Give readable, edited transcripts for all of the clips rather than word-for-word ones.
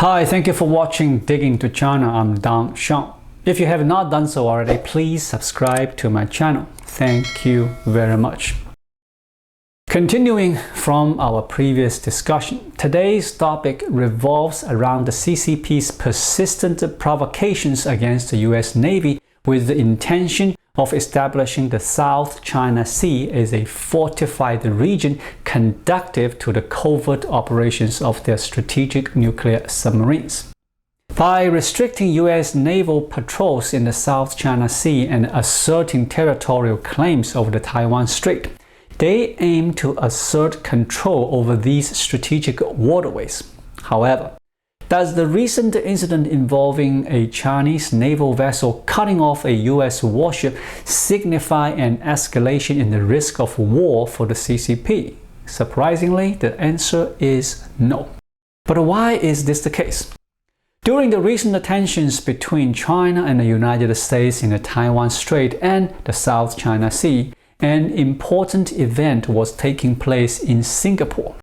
Hi, thank you for watching Digging to China. I'm Dang Shang. If you have not done so already, please subscribe to my channel. Thank you very much. Continuing from our previous discussion, today's topic revolves around the CCP's persistent provocations against the US Navy with the intention of establishing the South China Sea as a fortified region conducive to the covert operations of their strategic nuclear submarines. By restricting US naval patrols in the South China Sea and asserting territorial claims over the Taiwan Strait, they aim to assert control over these strategic waterways. However, does the recent incident involving a Chinese naval vessel cutting off a US warship signify an escalation in the risk of war for the CCP? Surprisingly, the answer is no. But why is this the case? During the recent tensions between China and the United States in the Taiwan Strait and the South China Sea, an important event was taking place in Singapore,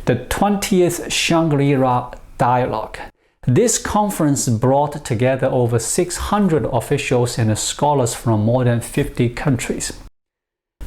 the 20th Shangri-La Dialogue. This conference brought together over 600 officials and scholars from more than 50 countries.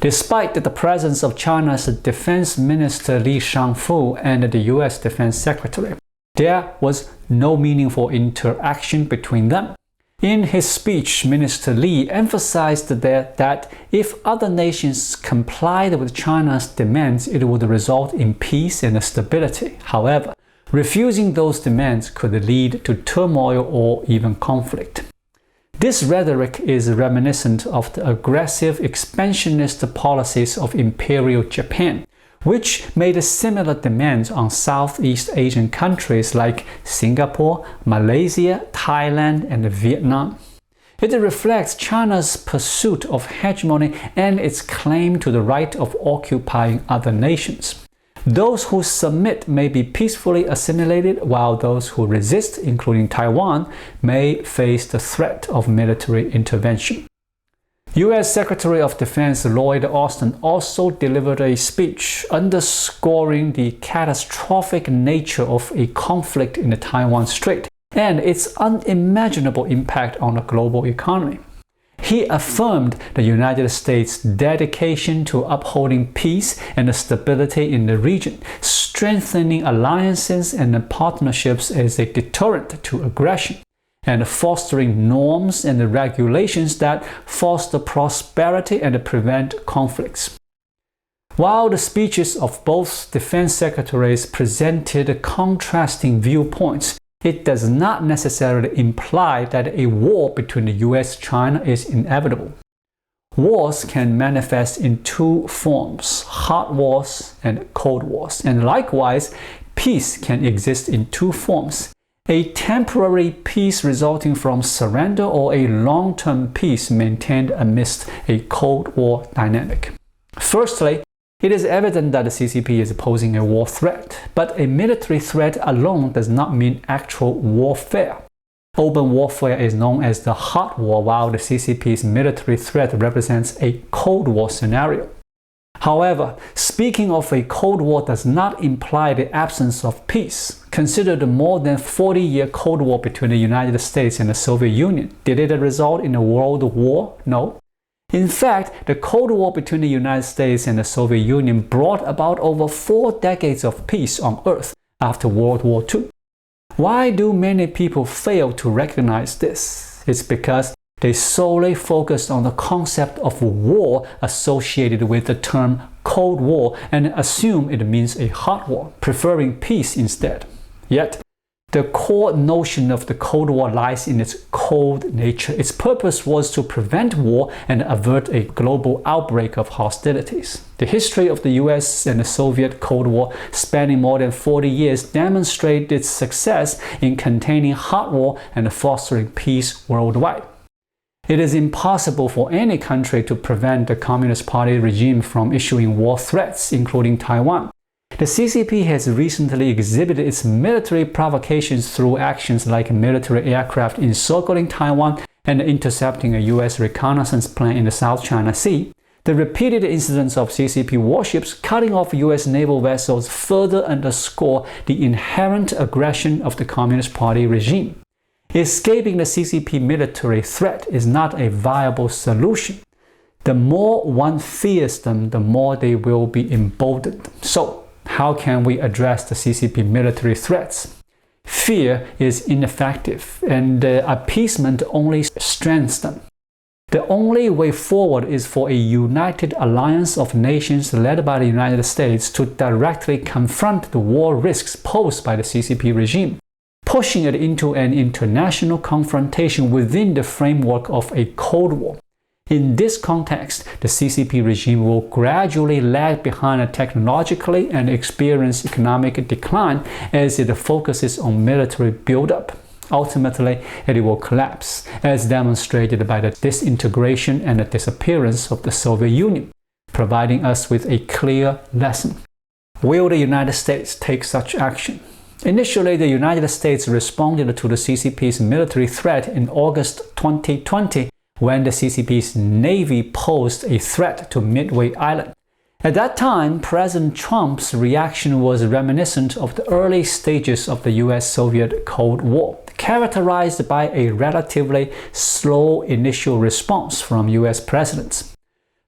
Despite the presence of China's Defense Minister Li Shangfu and the US Defense Secretary, there was no meaningful interaction between them. In his speech, Minister Li emphasized that if other nations complied with China's demands, it would result in peace and stability. However, refusing those demands could lead to turmoil or even conflict. This rhetoric is reminiscent of the aggressive expansionist policies of Imperial Japan, which made similar demands on Southeast Asian countries like Singapore, Malaysia, Thailand, and Vietnam. It reflects China's pursuit of hegemony and its claim to the right of occupying other nations. Those who submit may be peacefully assimilated, while those who resist, including Taiwan, may face the threat of military intervention. U.S. Secretary of Defense Lloyd Austin also delivered a speech underscoring the catastrophic nature of a conflict in the Taiwan Strait and its unimaginable impact on the global economy. He affirmed the United States' dedication to upholding peace and stability in the region, strengthening alliances and partnerships as a deterrent to aggression, and fostering norms and regulations that foster prosperity and prevent conflicts. While the speeches of both defense secretaries presented contrasting viewpoints, it does not necessarily imply that a war between the US and China is inevitable. Wars can manifest in two forms, hot wars and cold wars, and likewise, peace can exist in two forms, a temporary peace resulting from surrender or a long-term peace maintained amidst a Cold War dynamic. Firstly, it is evident that the CCP is posing a war threat, but a military threat alone does not mean actual warfare. Open warfare is known as the hot war, while the CCP's military threat represents a Cold War scenario. However, speaking of a Cold War does not imply the absence of peace. Consider the more than 40-year Cold War between the United States and the Soviet Union. Did it result in a world war? No. In fact, the Cold War between the United States and the Soviet Union brought about over 4 decades of peace on Earth after World War II. Why do many people fail to recognize this? It's because they solely focused on the concept of war associated with the term Cold War and assume it means a hot war, preferring peace instead. Yet, the core notion of the Cold War lies in its cold nature. Its purpose was to prevent war and avert a global outbreak of hostilities. The history of the US and the Soviet Cold War, spanning more than 40 years, demonstrates its success in containing hot war and fostering peace worldwide. It is impossible for any country to prevent the Communist Party regime from issuing war threats, including Taiwan. The CCP has recently exhibited its military provocations through actions like military aircraft encircling Taiwan and intercepting a US reconnaissance plane in the South China Sea, The repeated incidents of CCP warships cutting off U.S. naval vessels further underscore the inherent aggression of the Communist Party regime. Escaping the CCP military threat is not a viable solution. The more one fears them, the more they will be emboldened. So, how can we address the CCP military threats? Fear is ineffective, and appeasement only strengthens them. The only way forward is for a united alliance of nations led by the United States to directly confront the war risks posed by the CCP regime, pushing it into an international confrontation within the framework of a Cold War. In this context, the CCP regime will gradually lag behind technologically and experience economic decline as it focuses on military buildup. Ultimately, it will collapse, as demonstrated by the disintegration and the disappearance of the Soviet Union, providing us with a clear lesson. Will the United States take such action? Initially, the United States responded to the CCP's military threat in August 2020 when the CCP's Navy posed a threat to Midway Island. At that time, President Trump's reaction was reminiscent of the early stages of the US-Soviet Cold War, characterized by a relatively slow initial response from US presidents.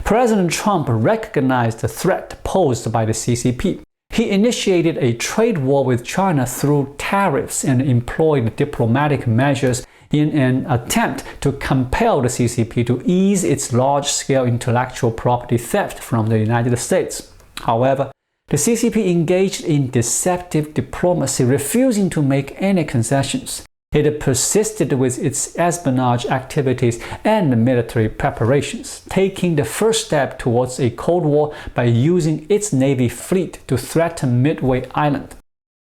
President Trump recognized the threat posed by the CCP. He initiated a trade war with China through tariffs and employed diplomatic measures in an attempt to compel the CCP to ease its large-scale intellectual property theft from the United States. However, the CCP engaged in deceptive diplomacy, refusing to make any concessions. It persisted with its espionage activities and military preparations, taking the first step towards a Cold War by using its Navy fleet to threaten Midway Island.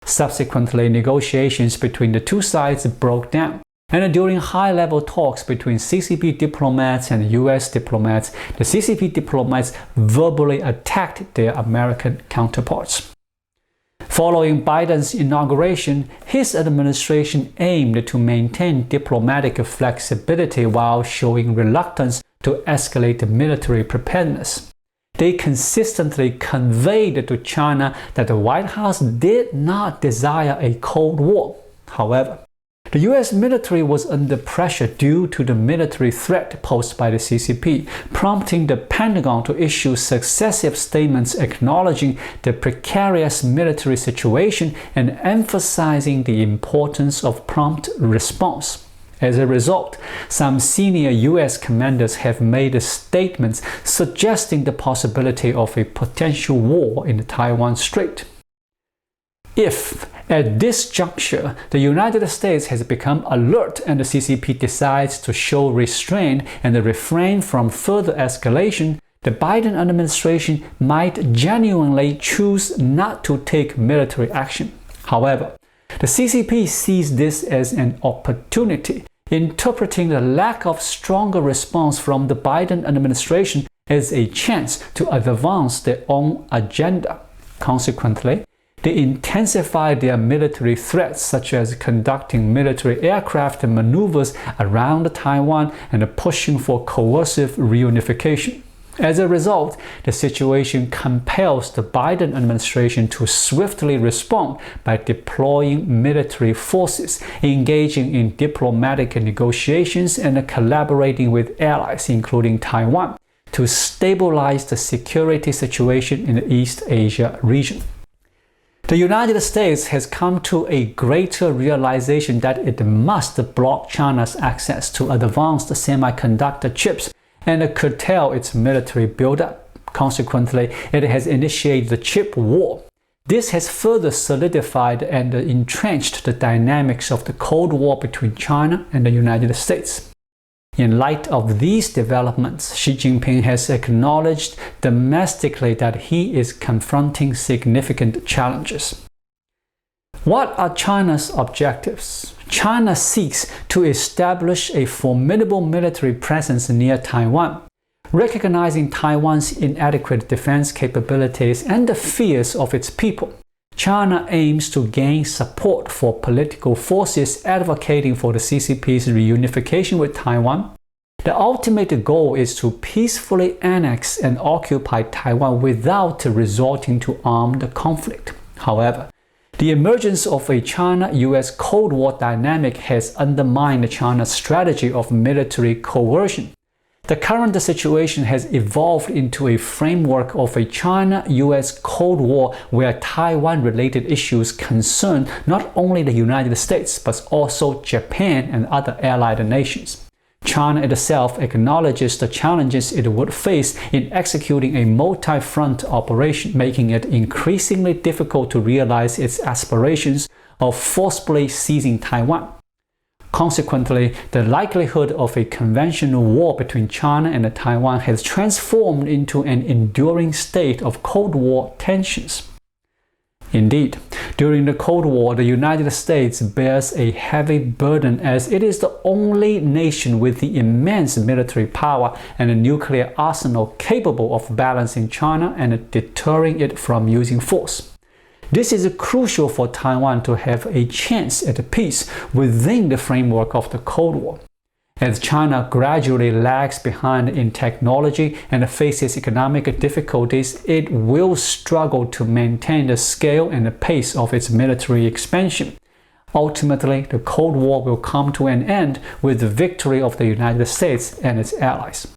Subsequently, negotiations between the two sides broke down, and during high-level talks between CCP diplomats and US diplomats, the CCP diplomats verbally attacked their American counterparts. Following Biden's inauguration, his administration aimed to maintain diplomatic flexibility while showing reluctance to escalate military preparedness. They consistently conveyed to China that the White House did not desire a Cold War. However, the U.S. military was under pressure due to the military threat posed by the CCP, prompting the Pentagon to issue successive statements acknowledging the precarious military situation and emphasizing the importance of prompt response. As a result, some senior U.S. commanders have made statements suggesting the possibility of a potential war in the Taiwan Strait. If, at this juncture, the United States has become alert and the CCP decides to show restraint and refrain from further escalation, the Biden administration might genuinely choose not to take military action. However, the CCP sees this as an opportunity, interpreting the lack of stronger response from the Biden administration as a chance to advance their own agenda. Consequently, they intensify their military threats, such as conducting military aircraft maneuvers around Taiwan and pushing for coercive reunification. As a result, the situation compels the Biden administration to swiftly respond by deploying military forces, engaging in diplomatic negotiations, and collaborating with allies, including Taiwan, to stabilize the security situation in the East Asia region. The United States has come to a greater realization that it must block China's access to advanced semiconductor chips and curtail its military buildup. Consequently, it has initiated the chip war. This has further solidified and entrenched the dynamics of the Cold War between China and the United States. In light of these developments, Xi Jinping has acknowledged domestically that he is confronting significant challenges. What are China's objectives? China seeks to establish a formidable military presence near Taiwan, recognizing Taiwan's inadequate defense capabilities and the fears of its people. China aims to gain support for political forces advocating for the CCP's reunification with Taiwan. The ultimate goal is to peacefully annex and occupy Taiwan without resorting to armed conflict. However, the emergence of a China-U.S. Cold War dynamic has undermined China's strategy of military coercion. The current situation has evolved into a framework of a China-U.S. Cold War where Taiwan-related issues concern not only the United States but also Japan and other allied nations. China itself acknowledges the challenges it would face in executing a multi-front operation, making it increasingly difficult to realize its aspirations of forcibly seizing Taiwan. Consequently, the likelihood of a conventional war between China and Taiwan has transformed into an enduring state of Cold War tensions. Indeed, during the Cold War, the United States bears a heavy burden as it is the only nation with the immense military power and a nuclear arsenal capable of balancing China and deterring it from using force. This is crucial for Taiwan to have a chance at peace within the framework of the Cold War. As China gradually lags behind in technology and faces economic difficulties, it will struggle to maintain the scale and the pace of its military expansion. Ultimately, the Cold War will come to an end with the victory of the United States and its allies.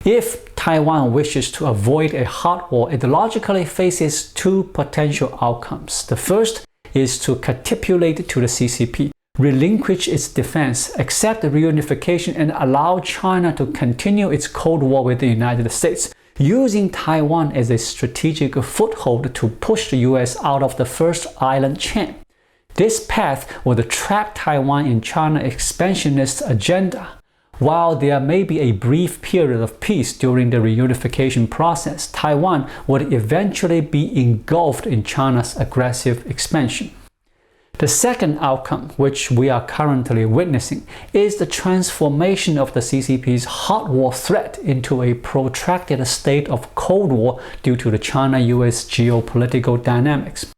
If Taiwan wishes to avoid a hot war, it logically faces two potential outcomes. The first is to capitulate to the CCP, relinquish its defense, accept the reunification, and allow China to continue its Cold War with the United States, using Taiwan as a strategic foothold to push the U.S. out of the first island chain. This path would trap Taiwan in China's expansionist agenda. While there may be a brief period of peace during the reunification process, Taiwan would eventually be engulfed in China's aggressive expansion. The second outcome, which we are currently witnessing, is the transformation of the CCP's hot war threat into a protracted state of Cold War due to the China-U.S. geopolitical dynamics.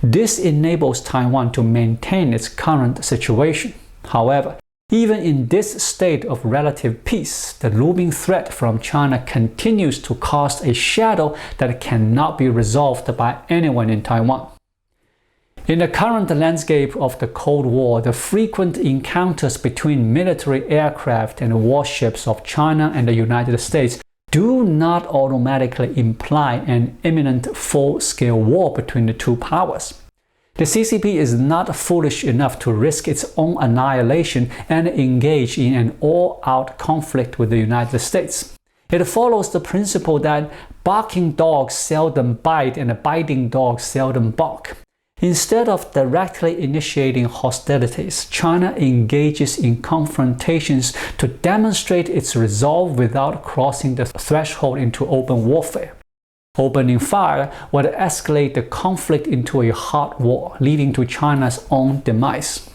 This enables Taiwan to maintain its current situation. However, even in this state of relative peace, the looming threat from China continues to cast a shadow that cannot be resolved by anyone in Taiwan. In the current landscape of the Cold War, the frequent encounters between military aircraft and warships of China and the United States do not automatically imply an imminent full-scale war between the two powers. The CCP is not foolish enough to risk its own annihilation and engage in an all-out conflict with the United States. It follows the principle that barking dogs seldom bite and biting dogs seldom bark. Instead of directly initiating hostilities, China engages in confrontations to demonstrate its resolve without crossing the threshold into open warfare. Opening fire would escalate the conflict into a hot war, leading to China's own demise.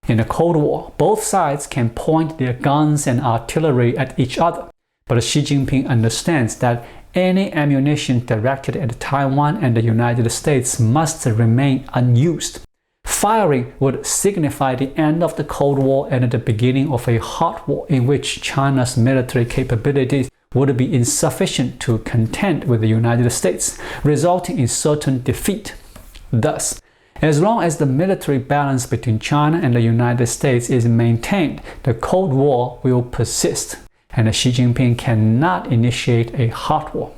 In a Cold War, both sides can point their guns and artillery at each other, but Xi Jinping understands that any ammunition directed at Taiwan and the United States must remain unused. Firing would signify the end of the Cold War and the beginning of a hot war in which China's military capabilities would be insufficient to contend with the United States, resulting in certain defeat. Thus, as long as the military balance between China and the United States is maintained, the Cold War will persist, and Xi Jinping cannot initiate a hot war.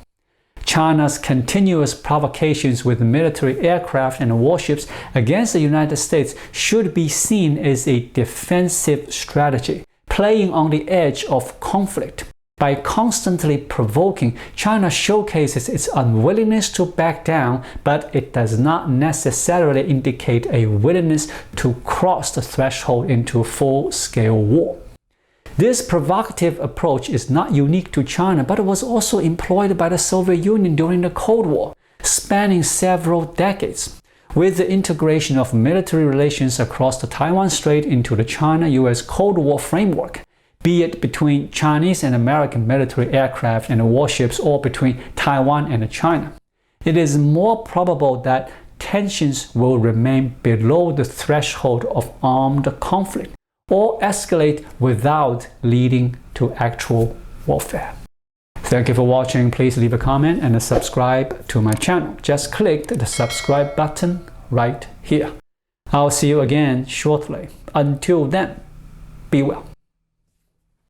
China's continuous provocations with military aircraft and warships against the United States should be seen as a defensive strategy, playing on the edge of conflict. By constantly provoking, China showcases its unwillingness to back down, but it does not necessarily indicate a willingness to cross the threshold into full-scale war. This provocative approach is not unique to China, but it was also employed by the Soviet Union during the Cold War, spanning several decades. With the integration of military relations across the Taiwan Strait into the China-U.S. Cold War framework, be it between Chinese and American military aircraft and warships or between Taiwan and China, it is more probable that tensions will remain below the threshold of armed conflict, or escalate without leading to actual warfare. Thank you for watching. Please leave a comment and subscribe to my channel. Just click the subscribe button right here. I'll see you again shortly. Until then, be well.